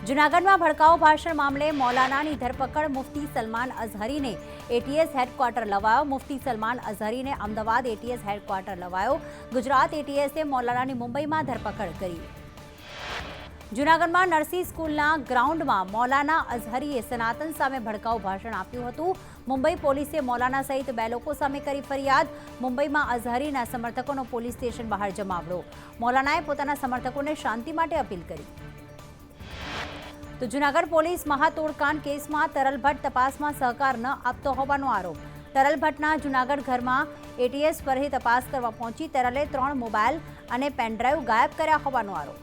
જૂનાગઢમાં ભડકાઉ ભાષણ મામલે મૌલાનાની ધરપકડ મુફ્તી સલમાન અઝહરીને એટીએસ હેડક્વાર્ટર લવાયો. મુફ્તી સલમાન અઝહરીને અમદાવાદ એટીએસ હેડક્વાર્ટર લવાયો. ગુજરાત એટીએસે મૌલાનાની મુંબઈમાં ધરપકડ કરી. જૂનાગઢમાં નરસી સ્કૂલના ગ્રાઉન્ડમાં મૌલાના અઝહરીએ સનાતન સામે ભડકાઉ ભાષણ આપ્યું હતું. મુંબઈ પોલીસે મૌલાના સહિત 2 લોકો સામે કરી ફરિયાદ. મુંબઈમાં અઝહરીના સમર્થકોનો પોલીસ સ્ટેશન બહાર જમાવડો. મૌલાનાએ પોતાના સમર્થકોને શાંતિ માટે અપીલ કરી. તો જૂનાગઢ પોલીસ મહાતોડકાંડ કેસમાં તરલ ભટ્ટ તપાસમાં સહકાર ન આપતો હોવાનો આરોપ. તરલ ભટ્ટના જૂનાગઢ ઘરમાં એટીએસ ફરી તપાસ કરવા પહોંચી તરલે 3 મોબાઈલ અને પેનડ્રાઈવ ગાયબ કર્યા હોવાનો આરોપ.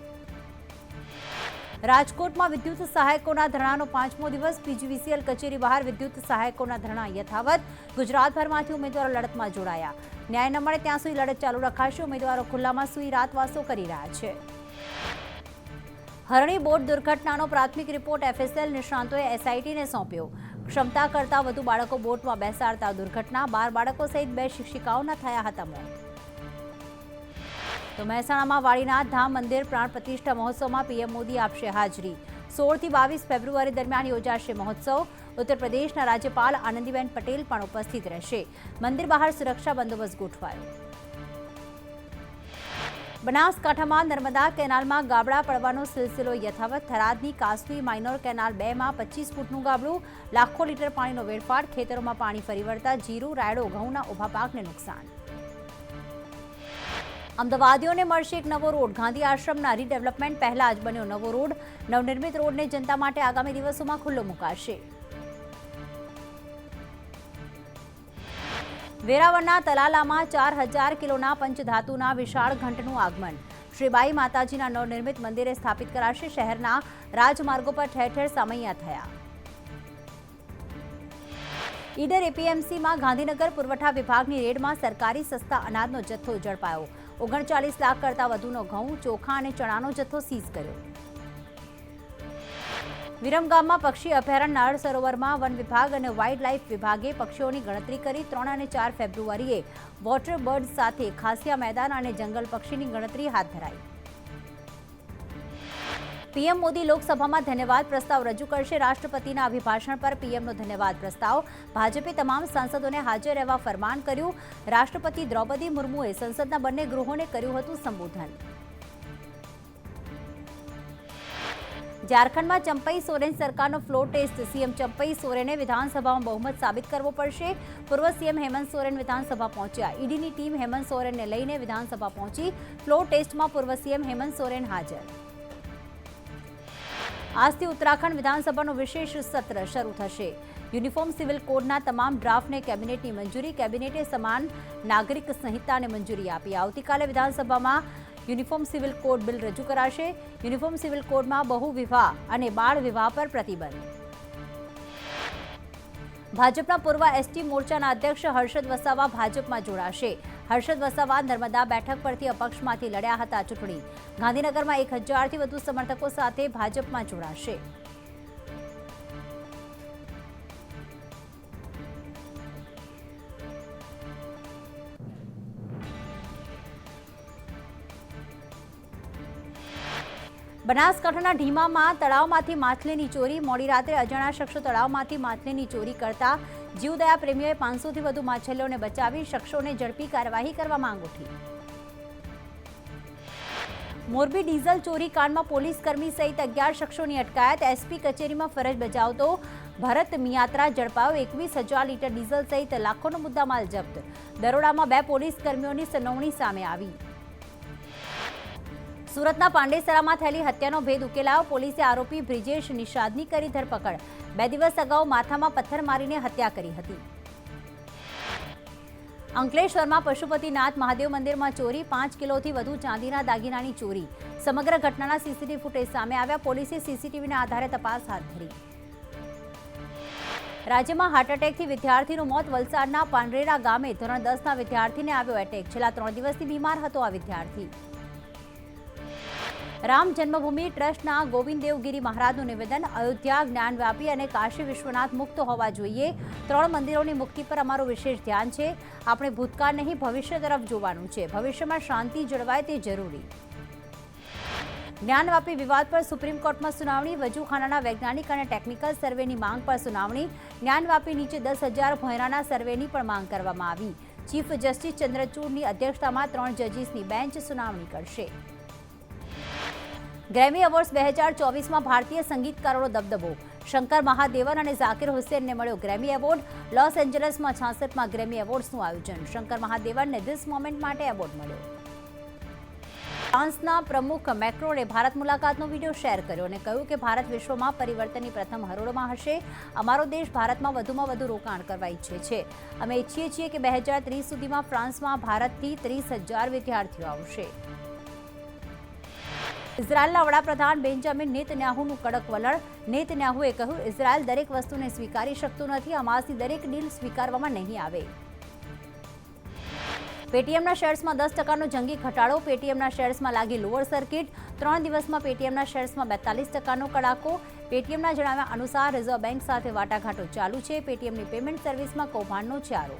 રાજકોટમાં વિદ્યુત સહાયકોના ધરણાનો 5મો દિવસ. પીજીવીસીએલ કચેરી બહાર વિદ્યુત સહાયકોના ધરણા યથાવત. ગુજરાતભરમાંથી ઉમેદવારો લડતમાં જોડાયા. ન્યાય ન મળે ત્યાં સુધી લડત ચાલુ રખાશે. ઉમેદવારો ખુલ્લામાં સૂઈ રાતવાસો કરી રહ્યા છે. હરણી બોટ દુર્ઘટનાનો પ્રાથમિક રિપોર્ટ એફએસએલ નિષ્ણાંતોએ એસઆઈટીને સોંપ્યો. ક્ષમતા કરતાં વધુ બાળકો બોટમાં બેસાડતા દુર્ઘટના. 12 બાળકો સહિત 2 શિક્ષિકાઓના થયા હતા મોત. તો મહેસાણામાં વાડીનાથ ધામ મંદિર પ્રાણ પ્રતિષ્ઠા મહોત્સવમાં પીએમ મોદી આપશે હાજરી. 16 થી 22 ફેબ્રુઆરી દરમિયાન યોજાશે મહોત્સવ. ઉત્તર પ્રદેશના રાજ્યપાલ આનંદીબેન પટેલ પણ ઉપસ્થિત રહેશે. મંદિર બહાર સુરક્ષા બંદોબસ્ત ગોઠવાયો. બનાસકાંઠામાં નર્મદા કેનાલમાં ગાબડા પડવાનો સિલસિલો યથાવત. થરાદની કાસવી માઇનોર કેનાલ 2માં 25 ફૂટનું ગાબડું. લાખો લીટર પાણીનો વેડફાટ. ખેતરોમાં પાણી ફરી વળતા જીરું, રાયડો, ઘઉંના ઊભા પાકને નુકસાન. અમદાવાદીઓને મળશે એક નવો રોડ. ગાંધી આશ્રમના રીડેવલપમેન્ટ પહેલા જ બન્યો નવો રોડ. નવનિર્મિત રોડને જનતા માટે આગામી દિવસોમાં ખુલ્લો મુકાશે. વેરાવળના તલાલામાં 4000 કિલોના પંચધાતુના વિશાળ ઘંટનું આગમન. શ્રીબાઈ માતાજીના નવનિર્મિત મંદિરે સ્થાપિત કરાશે. શહેરના રાજમાર્ગો પર ઠેર ઠેર સામૈયા થયા. ઈડર એપીએમસીમાં ગાંધીનગર પુરવઠા વિભાગની રેડમાં સરકારી સસ્તા અનાજનો જથ્થો ઝડપાયો. 39 લાખ કરતાં વધુનો ઘઉં, ચોખા અને ચણાનો જથ્થો સીઝ કર્યો. વિરમગામમાં પક્ષી અભયારણ્ય નાળ સરોવરમાં વન વિભાગ અને વાઇલ્ડ લાઇફ વિભાગે પક્ષીઓની ગણતરી કરી. 3 અને 4 ફેબ્રુઆરીએ વોટર બર્ડ સાથે ખાસિયા મેદાન અને જંગલ પક્ષીની ગણતરી હાથ ધરાઈ. પીએમ મોદી લોકસભામાં ધન્યવાદ પ્રસ્તાવ રજૂ કરશે. રાષ્ટ્રપતિના અભિભાષણ પર પીએમનો ધન્યવાદ પ્રસ્તાવ. ભાજપે તમામ સાંસદોને હાજર રહેવા ફરમાન કર્યું. રાષ્ટ્રપતિ દ્રૌપદી મુર્મુએ સંસદના બંને ગૃહોને કર્યું હતું સંબોધન. ઝારખંડમાં ચંપઈ સોરેન સરકારનો ફ્લોર ટેસ્ટ. સીએમ ચંપઈ સોરેને વિધાનસભામાં બહુમત સાબિત કરવો પડશે. પૂર્વ સીએમ હેમંત સોરેન વિધાનસભા પહોંચ્યા. ઈડીની ટીમ હેમંત સોરેનને લઈને વિધાનસભા પહોંચી. ફ્લોર ટેસ્ટમાં પૂર્વ સીએમ હેમંત સોરેન હાજર. આજથી ઉત્તરાખંડ વિધાનસભાનું વિશેષ સત્ર શરૂ થશે. યુનિફોર્મ સિવિલ કોડના તમામ ડ્રાફ્ટને કેબિનેટની મંજૂરી. કેબિનેટે સમાન નાગરિક સંહિતાને મંજૂરી આપી. આવતીકાલે વિધાનસભામાં યુનિફોર્મ સિવિલ કોડ બિલ રજૂ કરાશે. યુનિફોર્મ સિવિલ કોડમાં બહુ વિવાહ અને બાળ વિવાહ પર પ્રતિબંધ. ભાજપના પૂર્વ એસટી મોરચાના અધ્યક્ષ હર્ષદ વસાવા ભાજપમાં જોડાશે. હર્ષદ વસાવા નર્મદા બેઠક પરથી અપક્ષમાંથી લડ્યા હતા ચૂંટણી. ગાંધીનગરમાં 1000થી વધુ સમર્થકો સાથે ભાજપમાં જોડાશે. બનાસકાંઠાના ઢીમામાં તળાવમાંથી માછલીની ચોરી. મોડી રાત્રે અજાણ્યા શખ્સો તળાવમાંથી માછલીની ચોરી કરતા જીવદયા પ્રેમીઓએ 500થી વધુ માછલીઓને બચાવી. શખ્સોને ઝડપી કાર્યવાહી કરવા માંગ ઉઠી. મોરબી ડીઝલ ચોરી કાંડમાં પોલીસ કર્મી સહિત 11 શખ્સોની અટકાયત. એસપી કચેરીમાં ફરજ બજાવતો ભરત મિયાત્રા ઝડપાયો. 21,000 લીટર ડીઝલ સહિત લાખોનો મુદ્દામાલ જપ્ત. દરોડામાં 2 પોલીસ કર્મીઓની સંડોવણી સામે આવી. સુરતના પાંડેસરામાં થયેલી હત્યાનો ભેદ ઉકેલાયો. પોલીસે આરોપી બ્રિજેશ નિષાદની કરી ધરપકડ. 2 દિવસ અગાઉ માથામાં પથ્થર મારીને હત્યા કરી હતી. અંકલેશ્વરમાં પશુપતિનાથ મહાદેવ મંદિરમાં ચોરી. 5 કિલોથી વધુ ચાંદીના દાગીનાની ચોરી. સમગ્ર ઘટનાના સીસીટીવી ફૂટેજ સામે આવ્યા. પોલીસે સીસીટીવીના આધારે તપાસ હાથ ધરી. રાજ્યમાં હાર્ટ એટેકથી વિદ્યાર્થીનું મોત. વલસાડના પાંડરેરા ગામે ધોરણ 10ના વિદ્યાર્થીને આવ્યો એટેક. છેલ્લા 3 દિવસથી બીમાર હતો આ વિદ્યાર્થી. રામ જન્મભૂમિ ટ્રસ્ટના ગોવિંદદેવગીરી મહારાજનું નિવેદન. અયોધ્યા જ્ઞાનવ્યાપી અને કાશી વિશ્વનાથ મુક્ત હોવા જોઈએ. 3 મંદિરોની મુક્તિ પર અમારું વિશેષ ધ્યાન છે. આપણે ભૂતકાળ નહીં ભવિષ્ય તરફ જોવાનું છે. ભવિષ્યમાં શાંતિ જળવાય તે જરૂરી. જ્ઞાનવાપી વિવાદ પર સુપ્રીમ કોર્ટમાં સુનાવણી, વજૂખાનાના વૈજ્ઞાનિક અને ટેકનિકલ સર્વેની માંગ પર સુનાવણી, જ્ઞાનવાપી નીચે 10,000 ભોંયરાના સર્વેની પણ માંગ કરવામાં આવી. ચીફ જસ્ટિસ ચંદ્રચૂડની અધ્યક્ષતામાં 3 જજીસની બેન્ચ સુનાવણી કરશે. ગ્રેમી એવોર્ડ્સ 2024માં ભારતીય સંગીતકારોનો દબદબો, શંકર મહાદેવન અને ઝાકિર હુસેનને મળ્યો ગ્રેમી એવોર્ડ. લોસ એન્જલસમાં 66માં ગ્રેમી એવોર્ડ્સનું આયોજન, શંકર મહાદેવનને ધીસ મોમેન્ટ માટે એવોર્ડ મળ્યો. ફ્રાન્સના પ્રમુખ મેક્રોને ભારત મુલાકાતનો વિડીયો શેર કર્યો અને કહ્યું કે ભારત વિશ્વમાં પરિવર્તનની પ્રથમ હરોળમાં હશે. અમારો દેશ ભારતમાં વધુમાં વધુ રોકાણ કરવા ઈચ્છે છે. અમે ઈચ્છીએ છીએ કે 2030 સુધીમાં ફ્રાન્સમાં ભારતથી 30,000 વિદ્યાર્થીઓ આવશે. ઇઝરાયલના વડાપ્રધાન બેન્જામિન નેતન્યાહુનું કડક વલણ. નેતન્યાહુએ કહ્યું, ઇઝરાયલ દરેક વસ્તુને સ્વીકારી શકતું નથી. હમાસની દરેક ડીલ સ્વીકારવામાં નહીં આવે. પેટીએમના શેર્સમાં 10%નો જંગી ઘટાડો, પેટીએમના શેર્સમાં લાગી લોઅર સર્કિટ. 3 દિવસમાં પેટીએમના શેર્સમાં 42%નો કડાકો. પેટીએમના જણાવ્યા અનુસાર રિઝર્વ બેંક સાથે વાટાઘાટો ચાલુ છે. પેટીએમની પેમેન્ટ સર્વિસમાં કૌભાંડનો ચારો.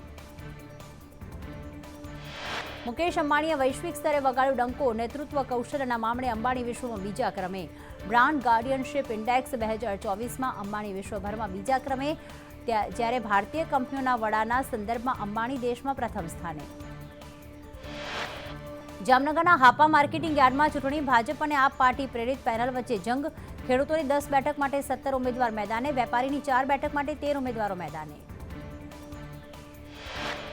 મુકેશ અંબાણીએ વૈશ્વિક સ્તરે વગાડ્યો ડંકો, નેતૃત્વ કૌશલ્યના મામલે અંબાણી વિશ્વમાં બીજા ક્રમે. બ્રાન્ડ ગાર્ડિયનશિપ ઇન્ડેક્સ 2024માં અંબાણી વિશ્વભરમાં બીજા ક્રમે, જ્યારે ભારતીય કંપનીઓના વડાના સંદર્ભમાં અંબાણી દેશમાં પ્રથમ સ્થાને. જામનગરના હાપા માર્કેટિંગ યાર્ડમાં ચૂંટણી, ભાજપ અને આપ પાર્ટી પ્રેરિત પેનલ વચ્ચે જંગ. ખેડૂતોની 10 બેઠક માટે 17 ઉમેદવાર મેદાને, વેપારીની 4 બેઠક માટે 13 ઉમેદવારો મેદાને.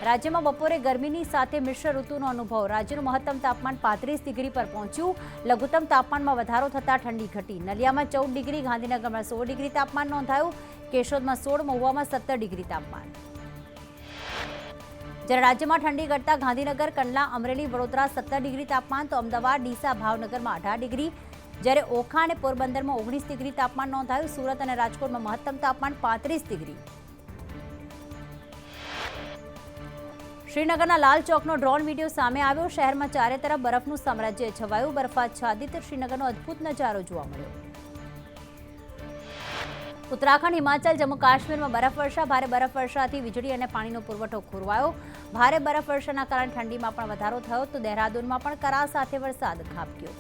રાજ્યમાં બપોરે ગરમીની સાથે મિશ્ર ઋતુનો અનુભવ. રાજ્યનું મહત્તમ તાપમાન 35 ડિગ્રી પર પહોંચ્યું. લઘુત્તમ તાપમાનમાં વધારો થતાં ઠંડી ઘટી. નલિયામાં 14 ડિગ્રી, ગાંધીનગરમાં 16 ડિગ્રી તાપમાન નોંધાયું. કેશોદમાં 16, મહુવામાં 17 ડિગ્રી તાપમાન. જ્યારે રાજ્યમાં ઠંડી ઘટતા ગાંધીનગર, કંડલા, અમરેલી, વડોદરા 17 ડિગ્રી તાપમાન, તો અમદાવાદ, ડીસા, ભાવનગરમાં 18 ડિગ્રી, જ્યારે ઓખા અને પોરબંદરમાં 19 ડિગ્રી તાપમાન નોંધાયું. સુરત અને રાજકોટમાં મહત્તમ તાપમાન 35 ડિગ્રી. શ્રીનગરના લાલ ચોકનો ડ્રોન વિડીયો સામે આવ્યો. શહેરમાં ચારે તરફ બરફનું સામ્રાજ્ય છવાયું. બરફાચ્છાદિત શ્રીનગરનો અદ્ભુત નજારો જોવા મળ્યો. ઉત્તરાખંડ, હિમાચલ, જમ્મુ કાશ્મીરમાં બરફવર્ષા, ભારે બરફવર્ષાથી વીજળી અને પાણીનો પુરવઠો ખોરવાયો. ભારે બરફવર્ષાના કારણે ઠંડીમાં પણ વધારો થયો, તો દહેરાદૂનમાં પણ કરા સાથે વરસાદ ખાબક્યો.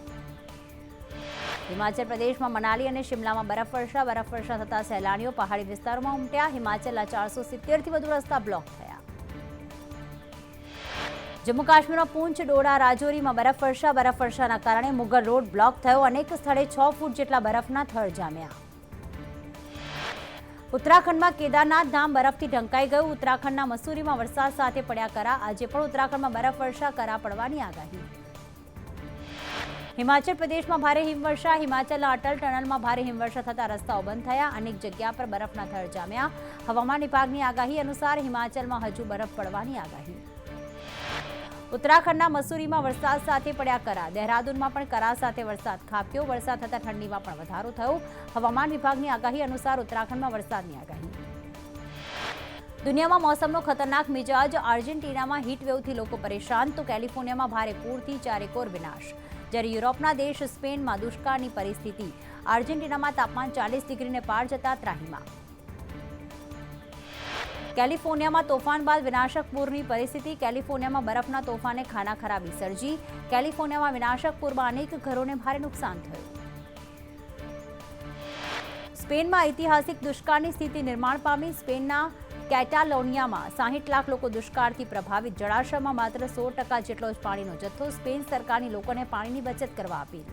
હિમાચલ પ્રદેશમાં મનાલી અને શિમલામાં બરફવર્ષા થતા સહેલાણીઓ પહાડી વિસ્તારોમાં ઉમટ્યા. હિમાચલના 470થી વધુ રસ્તા બ્લોક થયા. જમ્મુ કાશ્મીરમાં પૂંચ, ડોડા, રાજૌરીમાં બરફવર્ષાના કારણે મુગલ રોડ બ્લોક થયો. અનેક સ્થળે 6 ફૂટ જેટલા બરફના થર જામ્યા. ઉત્તરાખંડમાં કેદારનાથ ધામ બરફથી ઢંકાઈ ગયું. ઉત્તરાખંડના મસૂરીમાં વરસાદ સાથે પડ્યા કરા. આજે પણ ઉત્તરાખંડમાં બરફવર્ષા, કરા પડવાની આગાહી. હિમાચલ પ્રદેશમાં ભારે હિમવર્ષા. હિમાચલના અટલ ટનલમાં ભારે હિમવર્ષા થતા રસ્તાઓ બંધ થયા. અનેક જગ્યા પર બરફના થર જામ્યા. હવામાન વિભાગની આગાહી અનુસાર હિમાચલમાં હજુ બરફ પડવાની આગાહી. ઉત્તરાખંડના મસૂરીમાં વરસાદ સાથે પડ્યા કરા. દહેરાદૂનમાં પણ કરા સાથે વરસાદ ખાબક્યો. વરસાદ થતાં ઠંડીમાં પણ વધારો થયો. હવામાન વિભાગની આગાહી અનુસાર ઉત્તરાખંડમાં વરસાદની આગાહી. દુનિયામાં મોસમનો ખતરનાક મિજાજ. આર્જેન્ટિનામાં હીટવેવથી લોકો પરેશાન, તો કેલિફોર્નિયામાં ભારે પૂરથી ચારેકોર વિનાશ. જ્યારે યુરોપના દેશ સ્પેનમાં દુષ્કાળની પરિસ્થિતિ. આર્જેન્ટિનામાં તાપમાન 40 ડિગ્રીને પાર જતા ત્રાહીમાં. કેલિફોર્નિયામાં તોફાન બાદ વિનાશક પૂરની પરિસ્થિતિ. કેલિફોર્નિયામાં બરફના તોફાને ખાનાખરાબી સર્જી. કેલિફોર્નિયામાં વિનાશક પૂરમાં અનેક ઘરોને ભારે નુકસાન થયું. સ્પેનમાં ઐતિહાસિક દુષ્કાળની સ્થિતિ નિર્માણ પામી. સ્પેનના કેટાલોનિયામાં 60 લાખ લોકો દુષ્કાળથી પ્રભાવિત. જળાશયમાં માત્ર 100% જેટલો જ પાણીનો જથ્થો. સ્પેન સરકારની લોકોને પાણીની બચત કરવા અપીલ.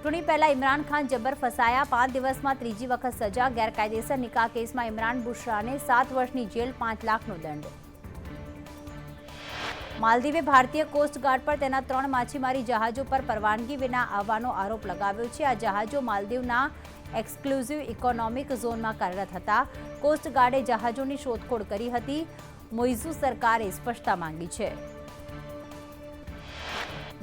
ચૂંટણી પહેલા ઇમરાન ખાન જબ્બર ફસાયા. 5 દિવસમાં ત્રીજી વખત સજા. ગેરકાયદેસર નિકાહ કેસમાં ઇમરાન બુશરાને 7 વર્ષની જેલ, 5 લાખનો દંડ. માલદીવે ભારતીય કોસ્ટગાર્ડ પર તેના 3 માછીમારી જહાજો પર પરવાનગી વિના આવવાનો આરોપ લગાવ્યો છે. આ જહાજો માલદીવના એક્સક્લુઝિવ ઇકોનોમિક ઝોનમાં કાર્યરત હતા. કોસ્ટગાર્ડે જહાજોની શોધખોળ કરી હતી. મોઇઝુ સરકારે સ્પષ્ટતા માંગી છે.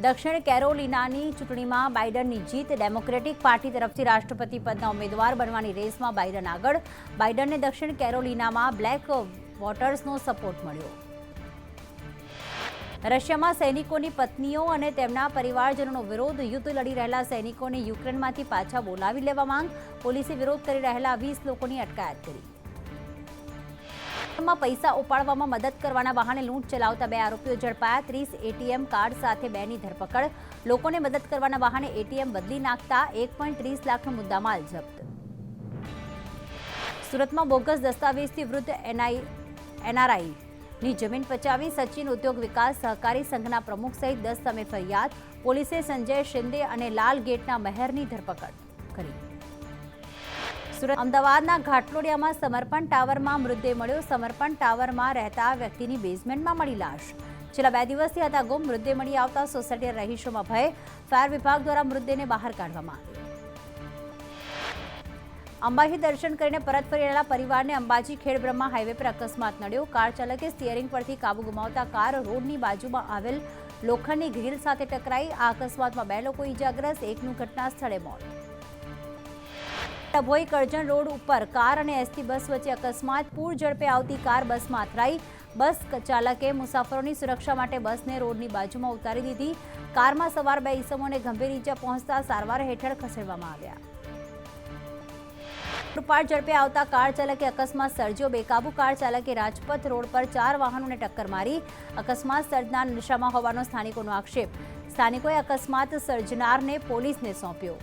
દક્ષિણ કેરોલિનાની ચૂંટણીમાં બાઇડનની જીત. ડેમોક્રેટિક પાર્ટી તરફથી રાષ્ટ્રપતિ પદના ઉમેદવાર બનવાની રેસમાં બાઇડન આગળ. બાઇડનને દક્ષિણ કેરોલિનામાં બ્લેક વોટર્સનો સપોર્ટ મળ્યો. રશિયામાં સૈનિકોની પત્નીઓ અને તેમના પરિવારજનોનો વિરોધ. યુદ્ધ લડી રહેલા સૈનિકોને યુક્રેનમાંથી પાછા બોલાવી લેવા માંગ. પોલીસે વિરોધ કરી રહેલા 20 લોકોની અટકાયત કરી. માં પૈસા ઉપાડવામાં મદદ કરવાના બહાને લૂંટ ચલાવતા 2 આરોપીઓ ઝડપાયા. 30 એટીએમ કાર્ડ સાથે 2ની ધરપકડ. લોકોને મદદ કરવાના બહાને એટીએમ બદલી નાખતા 1.30 લાખનો મુદ્દામાલ જપ્ત. સુરતમાં બોગસ દસ્તાવેજથી વૃદ્ધ એનઆરઆઈની જમીન પચાવી. સચિન ઉદ્યોગ વિકાસ સહકારી સંઘના પ્રમુખ સહિત 10 સામે ફરિયાદ. પોલીસે સંજય શિંદે અને લાલ ગેટના મહેરની ધરપકડ કરી. સુરત અમદાવાદના ઘાટલોડિયામાં સમર્પણ ટાવરમાં મૃતદેહ મળ્યો. સમર્પણ ટાવરમાં રહેતા વ્યક્તિની બેઝમેન્ટમાં મળી લાશ. છેલ્લા 2 દિવસથી હતા ગુમ. મૃતદેહ મળી આવતા સોસાયટીના રહીશોમાં ભય. ફાયર વિભાગ દ્વારા મૃતદેહને બહાર કાઢવામાં આવ્યો. અંબાજી દર્શન કરીને પરત ફરી રહેલા પરિવારને અંબાજી ખેડબ્રહ્મા હાઈવે પર અકસ્માત નડ્યો. કાર ચાલકે સ્ટીયરિંગ પરથી કાબુ ગુમાવતા કાર રોડની બાજુમાં આવેલ લોખંડની ગ્રીલ સાથે ટકરાઈ. આ અકસ્માતમાં 2 લોકો ઈજાગ્રસ્ત, એકનું ઘટના સ્થળે મોત. ડભોઈ કરજણ રોડ ઉપર કાર અને એસટી બસ વચ્ચે અકસ્માત. પૂર ઝડપે આવતી કાર બસમાં અથડાઈ. બસ ચાલકે મુસાફરોની સુરક્ષા માટે બસને રોડની બાજુમાં ઉતારી દીધી. કારમાં સવાર 2 ઈસમોને ગંભીર ઈજા પહોંચતા સારવાર હેઠળ ખસેડવામાં આવ્યા. પાર ઝડપે આવતા કાર ચાલકે અકસ્માત સર્જ્યો. બેકાબુ કાર ચાલકે રાજપથ રોડ પર 4 વાહનોને ટક્કર મારી. અકસ્માત સર્જનાર નશામાં હોવાનો સ્થાનિકોનો આક્ષેપ. સ્થાનિકોએ અકસ્માત સર્જનારને પોલીસને સોંપ્યો.